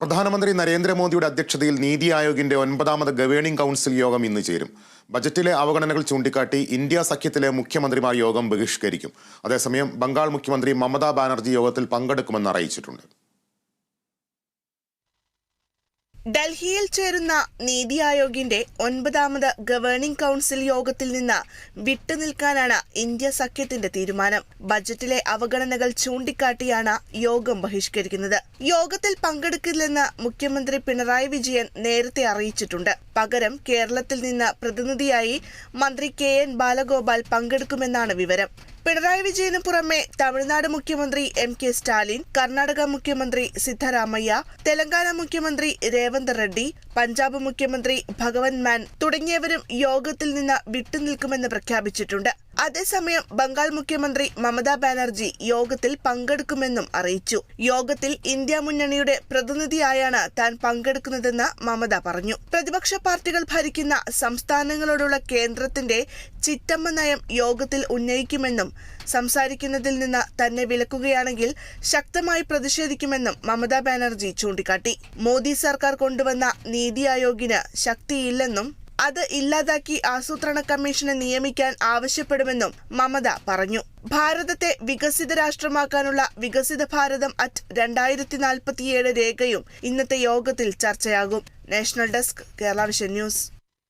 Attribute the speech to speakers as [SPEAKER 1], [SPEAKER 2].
[SPEAKER 1] പ്രധാനമന്ത്രി നരേന്ദ്രമോദിയുടെ അധ്യക്ഷതയിൽ നീതി ആയോഗിന്റെ 9ാമത് ഗവേണിംഗ് കൗൺസിൽ യോഗം ഇന്ന് ചേരും. ബജറ്റിലെ അവഗണനകൾ ചൂണ്ടിക്കാട്ടി ഇന്ത്യ സഖ്യത്തിലെ മുഖ്യമന്ത്രിമാർ യോഗം ബഹിഷ്കരിക്കും. അതേസമയം ബംഗാൾ മുഖ്യമന്ത്രി മമതാ ബാനർജി യോഗത്തിൽ പങ്കെടുക്കുമെന്ന് അറിയിച്ചിട്ടുണ്ട്.
[SPEAKER 2] ഡൽഹിയിൽ ചേരുന്ന നീതി ആയോഗിന്റെ 9ാമത് ഗവേണിംഗ് കൗൺസിൽ യോഗത്തിൽ നിന്ന് വിട്ടുനിൽക്കാനാണ് ഇന്ത്യ സഖ്യത്തിന്റെ തീരുമാനം. ബജറ്റിലെ അവഗണനകൾ ചൂണ്ടിക്കാട്ടിയാണ് യോഗം ബഹിഷ്കരിക്കുന്നത്. യോഗത്തിൽ പങ്കെടുക്കില്ലെന്ന് മുഖ്യമന്ത്രി പിണറായി വിജയൻ നേരത്തെ അറിയിച്ചിട്ടുണ്ട്. പകരം കേരളത്തിൽ നിന്ന് പ്രതിനിധിയായി മന്ത്രി KN ബാലഗോപാൽ പങ്കെടുക്കുമെന്നാണ് വിവരം. പിണറായി വിജയന് പുറമെ തമിഴ്നാട് മുഖ്യമന്ത്രി MK സ്റ്റാലിൻ, കർണാടക മുഖ്യമന്ത്രി സിദ്ധരാമയ്യ, തെലങ്കാന മുഖ്യമന്ത്രി രേവന്ത് റെഡ്ഡി, പഞ്ചാബ് മുഖ്യമന്ത്രി ഭഗവന്ത് മാൻ തുടങ്ങിയവരും യോഗത്തിൽ നിന്ന് വിട്ടുനിൽക്കുമെന്ന് പ്രഖ്യാപിച്ചിട്ടുണ്ട്. അതേസമയം ബംഗാൾ മുഖ്യമന്ത്രി മമതാ ബാനർജി യോഗത്തിൽ പങ്കെടുക്കുമെന്നും അറിയിച്ചു. യോഗത്തിൽ ഇന്ത്യ മുന്നണിയുടെ പ്രതിനിധിയായാണ് താൻ പങ്കെടുക്കുന്നതെന്ന് മമത പറഞ്ഞു. പ്രതിപക്ഷ പാർട്ടികൾ ഭരിക്കുന്ന സംസ്ഥാനങ്ങളോടുള്ള കേന്ദ്രത്തിന്റെ ചിറ്റമ്മ നയം യോഗത്തിൽ ഉന്നയിക്കുമെന്നും സംസാരിക്കുന്നതിൽ നിന്ന് തന്നെ വിലക്കുകയാണെങ്കിൽ ശക്തമായി പ്രതിഷേധിക്കുമെന്നും മമതാ ബാനർജി ചൂണ്ടിക്കാട്ടി. മോദി സർക്കാർ കൊണ്ടുവന്ന നീതി ആയോഗിന് ശക്തിയില്ലെന്നും അത് ഇല്ലാതാക്കി ആസൂത്രണ കമ്മീഷനെ നിയമിക്കാൻ ആവശ്യപ്പെടുമെന്നും മമത പറഞ്ഞു. ഭാരതത്തെ വികസിത രാഷ്ട്രമാക്കാനുള്ള വികസിത ഭാരതം @ 2047 രേഖയും ഇന്നത്തെ യോഗത്തിൽ ചർച്ചയാകും. National desk, Kerala vision news.